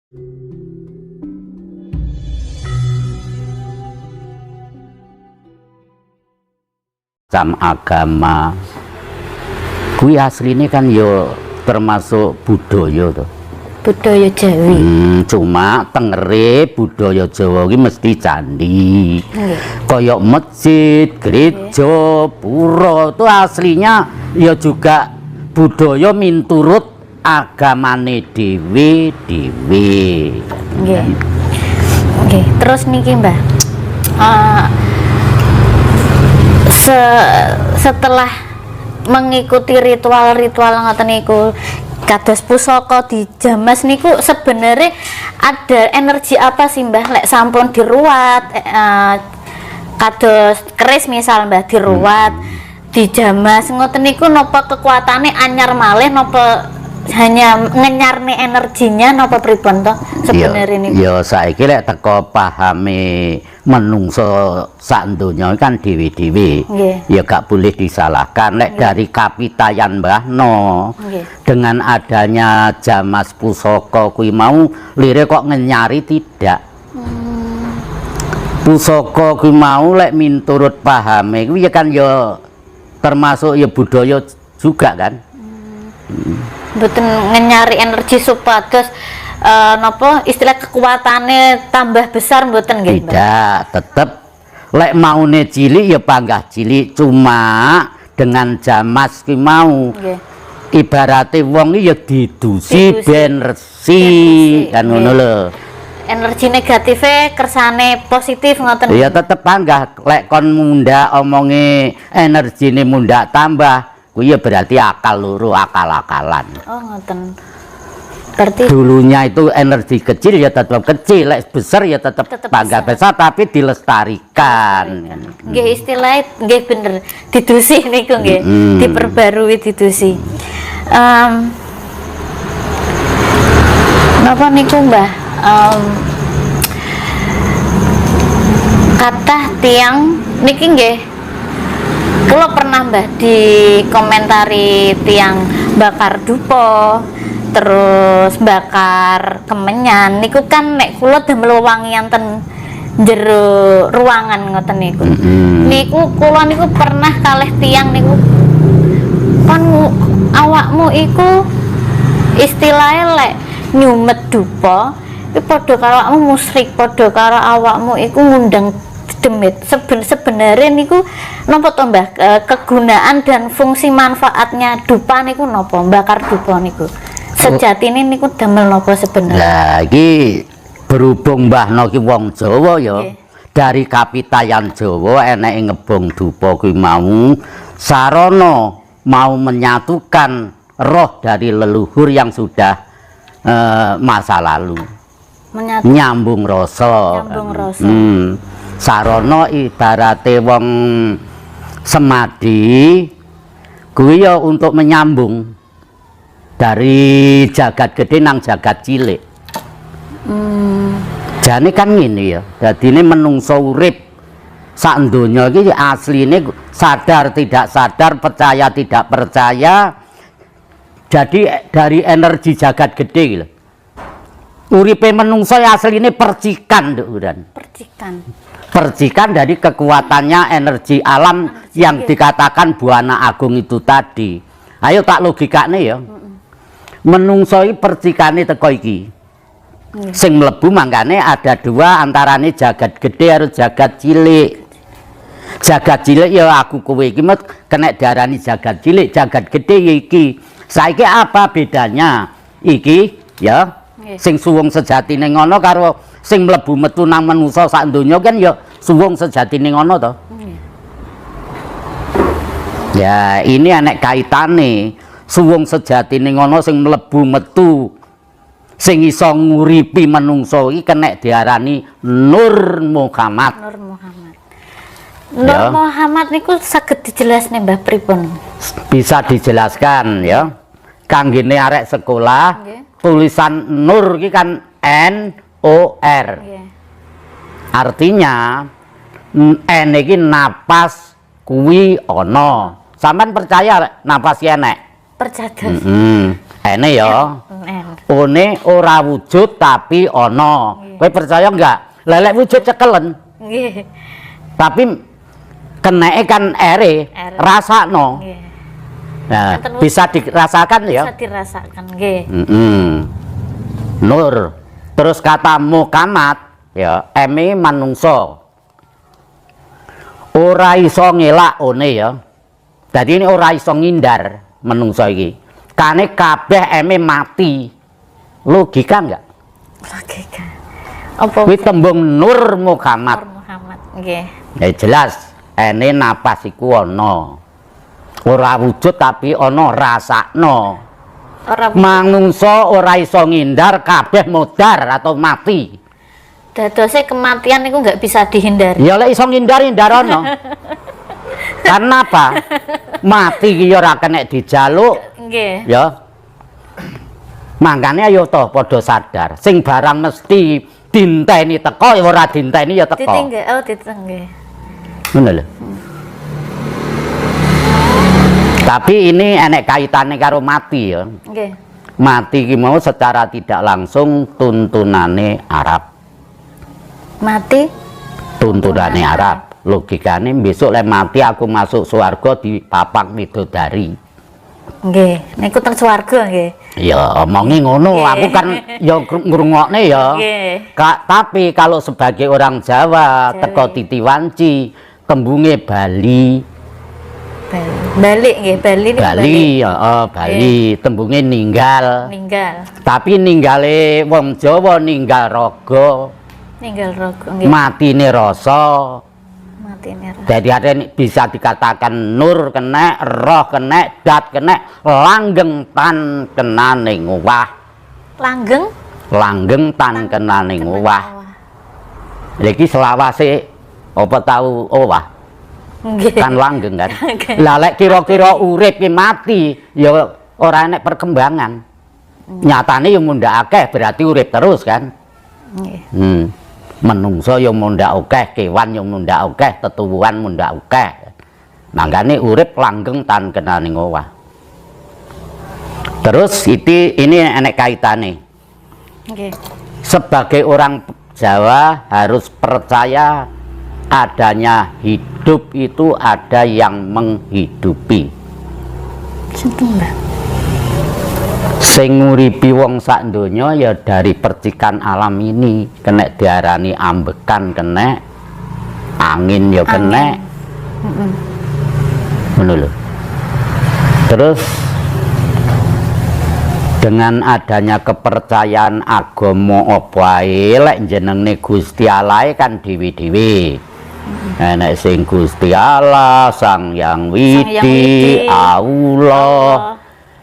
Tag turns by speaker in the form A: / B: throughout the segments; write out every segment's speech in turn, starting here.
A: Cam agama kuwi asline kan yo termasuk budaya to.
B: Budaya Jawi.
A: Cuma tengere budaya Jawa ki mesti candi. Koyok masjid, gereja, pura itu aslinya ya juga budaya minturut agamane dhewe-dhewe.
B: Nggih. Nggih, terus niki Mbah. Setelah mengikuti ritual-ritual ngoten niku kados pusaka dijamas niku sebenarnya ada energi apa sih Mbah lek sampun diruat kados keris misal Mbah diruat dijamas ngoten niku napa kekuatane anyar malih napa hanya ngenyarne energinya napa pripun to sebenarnya niku
A: ya saiki lek teko pahame menungso sak donya kan dhewe-dhewe ya gak boleh disalahkan lek dari kapitayan Mbahno dengan adanya jamas pusaka kuwi mau lire kok ngenyari tidak pusaka kuwi mau lek minturut pahame kuwi ya kan ya termasuk ya budaya juga kan
B: mboten ngenyari energi supados napa istilah kekuatannya tambah besar mboten nggih
A: tidak tetep lek maune cilik ya panggah cilik cuma dengan jamas ki mau ibarate wong ya didusi ben resi kan ngono lho
B: energi negatifnya kersane positif ngoten
A: ya tetep panggah lek kon munda omonge energine munda tambah kuwi ya berarti akal loro akal-akalan
B: oh ngoten berarti
A: dulunya itu energi kecil ya tetap kecil lek besar ya tetap bangga besar tapi dilestarikan
B: nggih istilahnya nggih bener didusi niku nggih diperbarui didusi napa niku Mbah kata tiang niki nggih kula pernah Mbah dikomentari tiang bakar dupa terus bakar kemenyan niku kan nek kula damel wangian ten jero ruangan ngoten niku niku kula niku pernah kalih tiang niku kon awakmu iku istilahnya lek nyumet dupa iki padha karo awakmu musyrik padha karo awakmu iku ngundang demit sebenarnya niku napa to Mbah kegunaan dan fungsi manfaatnya dupa niku napa bakar dupa niku sejatine niku damel napa sebenarnya
A: lah iki berhubung Mbahno ki wong Jawa ya dari kapitayan Jawa eneke ngebong dupa kuwi mau sarana mau menyatukan roh dari leluhur yang sudah masa lalu nyambung rasa sarana ibarate wong semadi kuwi ya untuk menyambung dari jagat gede nang jagat cilik jane kan ngene ya dadine menungso urip sak donya iki asline sadar tidak sadar percaya tidak percaya jadi dari energi jagat gede gitu uripe menungso asline percikan nduran percikan dari kekuatannya energi alam yang dikatakan buana agung itu tadi ayo tak logikane ya menungso iki percikane teko iki sing mlebu mangkane ada dua antarane jagat gede harus jagat cilik ya aku kowe iki kena diarani jagat cilik jagat gede ya iki saiki apa bedanya iki ya sing suwung sejatine ngono karo sing mlebu metu nang manungsa sak donya kan ya suwung sejatine ngono to ya ini anek kaitane suwung sejatine ngono sing mlebu metu sing iso nguripi manungsa iki kena diarani Nur Muhammad Nur Muhammad niku saged dijelasne Mbah pripun bisa dijelaskan ya kanggene arek sekolah tulisan Nur iki kan N-O-R artinya N iki napas kuwi ana sampean percaya napas ki enek
B: percaya N
A: ya one ora wujud tapi ana. Kowe percaya enggak? Lelek wujud cekelen.
B: Nggih.
A: Tapi keneke kan ere, rasakno.
B: Nggih.
A: Nah, bisa dirasakan ya?
B: Bisa dirasakan, nggih.
A: Nur. Terus kata mukamat ya, eme manungso. Ora iso ngelak one ya. Jadi ini ora iso ngindar menungso iki. Kane kabeh eme mati. Logika enggak?
B: Logika. Apa?
A: Kuwi tembung Nur Muhammad.
B: Nur Muhammad, nggih.
A: Ya jelas, ene napas iku ana. Ora wujud tapi ana rasakno.
B: Ora
A: Manungsa ora iso ngindar kabeh modar atau mati.
B: dadose kematian itu nggak bisa dihindari.
A: Ya lek iso ngindar-hindarono. Karena apa? Mati ki ora kena dijaluk.
B: Nggih.
A: Ya. Mangkane ayo to padha sadar. Sing barang mesti dinteni teko ya ora dinteni ya teko.
B: Ditinggal, oh ditinggal.
A: Ngono lho. Tapi ini enek kaitannya karo mati ya.
B: Nggih.
A: Mati ki mau secara tidak langsung tuntunane Arab.
B: Mati
A: Tuntunane Arab. Logikane besok lek mati aku masuk swarga di papak widodari.
B: nggih, niku teng swarga nggih.
A: Ya omongi ngono, aku kan ya ngrungokne ya.
B: Nggih.
A: Tapi kalau sebagai orang Jawa, teko Titi Wanci, tembunge Bali.
B: Balik nggih, Bali niku
A: Bali, heeh, Bali, tembunge ninggal.
B: ninggal.
A: Tapi ninggale wong Jawa ninggal raga.
B: Ninggal rogo nggih.
A: Matine rasa.
B: Matine rogo.
A: Jadi ada bisa dikatakan nur kena, roh kena, dat kena, langgeng tan kenane ngowah.
B: Langgeng
A: Langgeng tan kenane ngowah. Iki selawase apa tahu owah?
B: nggih.
A: Kan langgeng kan.
B: Oke.
A: Lah lek kira-kira urip ki mati ya ora enek perkembangan. Nyatane ya mundhak akeh berarti urip terus kan.
B: Nggih.
A: Menungso ya mundhak akeh, kewan ya mundhak akeh, tetuwuhan mundhak akeh. Mangkane urip langgeng tan kenane ngowah. Terus ini enek kaitane.
B: Nggih.
A: Sebagai orang Jawa harus percaya adanya hidup itu ada yang menghidupi.
B: Sinten, Mbak?
A: Sing nguripi wong sak donya ya dari percikan alam ini, kena diarani ambekan kena, angin ya kena. Ngono lho. Terus dengan adanya kepercayaan agama apa ae lek jenenge Gusti Allah kan dewi-dewi. Enek sing Gusti Allah, Sang Yang Widi, Allah.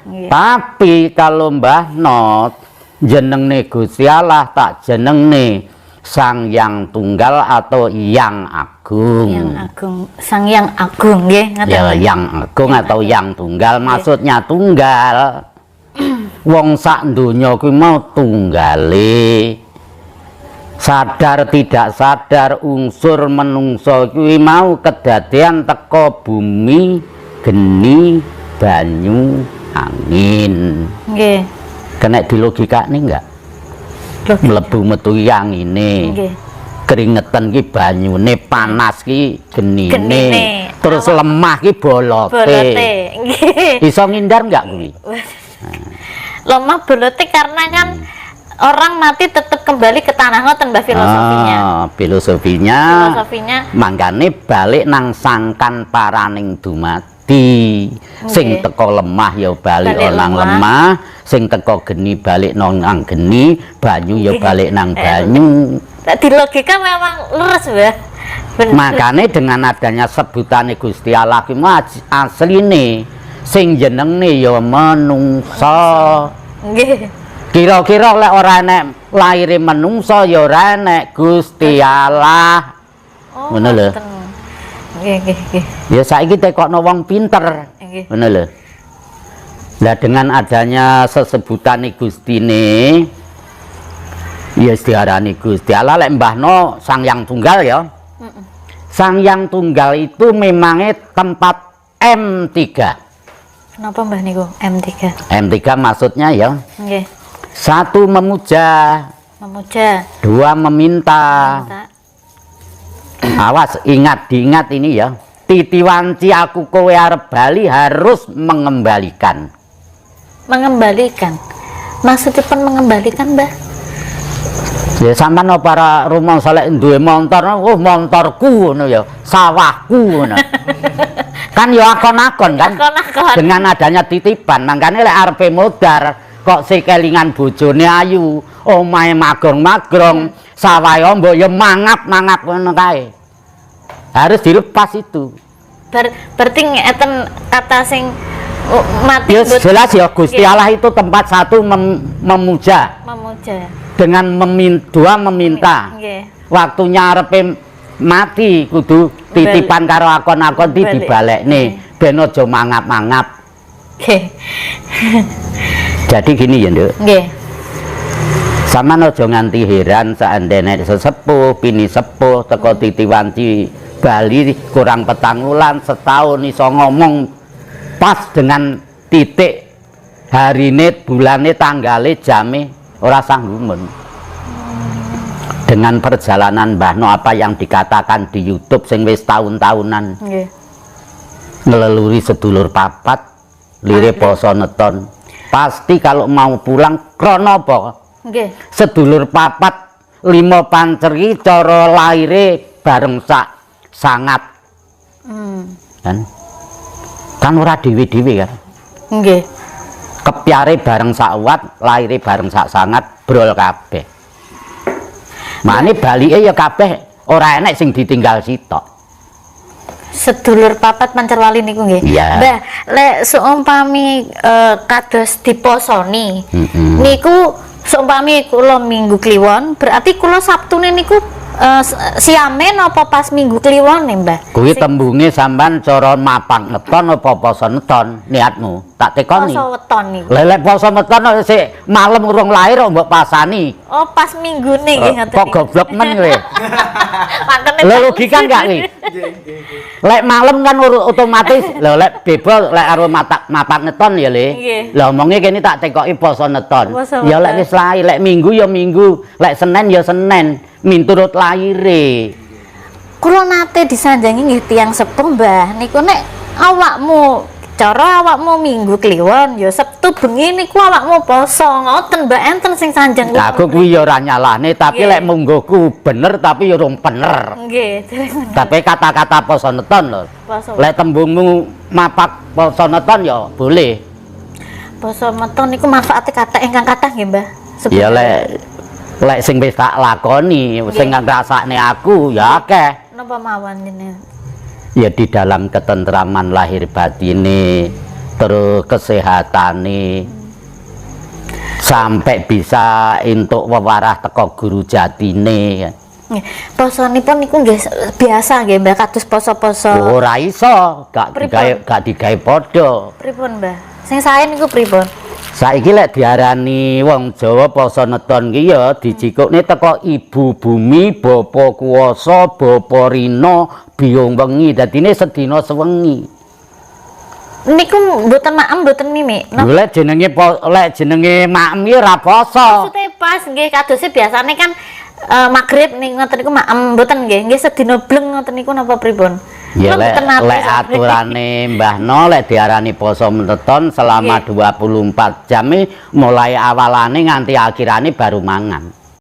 A: Tapi kalau Mbah Not jenenge Gusti Allah tak jenenge Sang Yang Tunggal atau Yang Agung.
B: Yang Agung, Sang Yang Agung nggih, ngoten.
A: Ya Yang Agung atau Yang Tunggal, maksudnya tunggal. Wong sak donya kuwi mau tunggale. Sadar tidak sadar unsur menungso kuwi mau kedadean teko bumi, geni, banyu, angin.
B: Nggih.
A: Kena dilogikane enggak? Mlebu metu yang ini.
B: Nggih.
A: Keringetan ki banyune, panas ki genine.
B: Genine.
A: Terus lemah ki bolote.
B: Bolote. Nggih.
A: Iso ngindar enggak kuwi?
B: Lemah bolote karena kan orang mati tetap kembali ke tanah, ngoten Mbak filosofinya.
A: Filosofinya mangkane balik nang sangkan paraning dumadi. Sing teko lemah ya balik nang lemah, sing teko geni balik nang geni, banyu ya balik nang banyu.
B: Di logika memang lurus, Mbak.
A: Makane dengan adanya sebutane Gusti Allah ki asline sing jenenge ya manungsa.
B: Nggih.
A: Kira-kira lek ora enek laire manungsa ya ora enek Gusti Allah. Ngono lho.
B: Nggih, nggih, nggih.
A: Ya saiki tekokno wong pinter.
B: Nggih.
A: Ngono lho. Lah dengan adanya sesebutane Gustine ya diarani Gusti Allah lek mbahno Sang Yang Tunggal ya. Sang Yang Tunggal itu memangnya tempat M3.
B: Kenapa Mbah niku M3?
A: M3 maksudnya ya
B: Nggih.
A: 1 memuja,
B: Memuja.
A: 2 meminta. Awas, diingat ini ya. Titi wanci aku kowe arep bali harus mengembalikan.
B: Mengembalikan. Maksudnya mengembalikan, Mbah?
A: Ya sampean para rumangsa lek duwe montor, oh montorku ngono ya, sawahku ngono. Kan ya akon-akon kan.
B: Akon-akon.
A: Dengan adanya titipan, makanya lek arepe modar kok sekelingan bojone ayu, omahe magrong-magrong, sawahe mbok ya mangap-mangap ngono kae. Harus dilepas itu.
B: Berarti ngeten kata sing mati
A: Ya jelas ya Gusti Allah itu tempat 1 memuja.
B: Memuja.
A: Dengan 2 meminta.
B: Nggih.
A: Waktunya arepe mati kudu titipan karo akon-akon dibalekne ben aja mangap-mangap.
B: Nggih.
A: Jadi gini ya, Nduk.
B: Nggih.
A: Sampeyan aja nganti heran saandene sesepuh, bini sepuh teko titi wanci Bali kurang 4 wulan setahun iso ngomong pas dengan titik harine, bulane, tanggale, jame ora sanggumen. Dengan perjalanan Mbah No apa yang dikatakan di YouTube sing wis tahun-tahunan.
B: Nggih.
A: Ngeleluri sedulur papat, lire poso neton. Pasti kalau mau pulang krono apa?
B: Nggih.
A: Sedulur papat 5 panceri cara laire bareng sangat. Kan ora dhewe-dhewe kan.
B: Nggih.
A: Kepyare bareng sakwat, laire bareng sangat, brol kabeh. Mane balike ya kabeh ora enek sing ditinggal sitok.
B: Sedulur papat Pancerwali niku nggih.
A: Iya.
B: Mbah, lek seumpami kados diposoni. Niku seumpami kula Minggu Kliwon, berarti kula Sabtune niku siame napa pas Minggu Kliwon nih, Mbah?
A: Kuwi tembunge sampean cara mapak neton apa poso neton niatmu? Tak tekoni.
B: Poso weton niku.
A: Lelek poso neton sik malam urung lahir kok mbok pasani.
B: Oh, pas Minggune nggih ngoten.
A: Kok goblok men kowe.
B: Makane
A: Lho logika enggak iki? Lek malam kan otomatis lho lek bebol lek karo mapak neton ya Le.
B: Nggih.
A: Lah omonge kene tak tekoki poso neton.
B: Poso
A: Ya lek
B: weton.
A: wis lahir, lek Minggu ya Minggu, lek Senin ya Senin, miturut lahire.
B: Kula nate disanjangi nggih tiyang sepuh, Mbah. Niku nek awakmu cara awakmu Minggu Kliwon ya Sabtu bengi niku awakmu poso. Ngoten, Mbak, enten sing sanjang
A: Lah aku kuwi ya ora nyalahne, tapi
B: Nggih.
A: lek munggoku bener tapi ya urung bener.
B: Nggih.
A: Tapi kata-kata poso neton lho.
B: Poso.
A: Lek tembungmu mapak poso neton ya boleh.
B: Poso meton niku manfaate kata ingkang kathah nggih, Mbah.
A: Ya lek sing wis tak lakoni, sing ngrasakne aku ya akeh.
B: Napa mawon jenengan?
A: Ya di dalam ketentraman lahir batine, terus kesehatane, sampai bisa entuk wewarah teko guru jatine.
B: Nggih. Posonipun niku nggih biasa nggih, Mbah, kados poso-poso.
A: Ora iso, gak digawe padha.
B: Pripun, Mbah? Sing sae niku pripun?
A: Saiki lek diarani wong Jawa poso neton ki ya dijikukne teko ibu bumi, bapa kuwasa, bapa rina, biyung wengi. Dadine sedina sewengi.
B: Niku mboten maem, mboten mimi.
A: Lho lek jenenge maem ki ora poso.
B: Maksudnya pas nggih kadose biasane kan magrib nih ngoten niku maem mboten nggih. Nggih sedina bleng ngoten niku napa pripun?
A: Ya
B: Kula mboten nate
A: lek
B: sampe.
A: aturane Mbah No lek diarani poso neton selama 24 jam mulai awalane nganti akhirane baru mangan.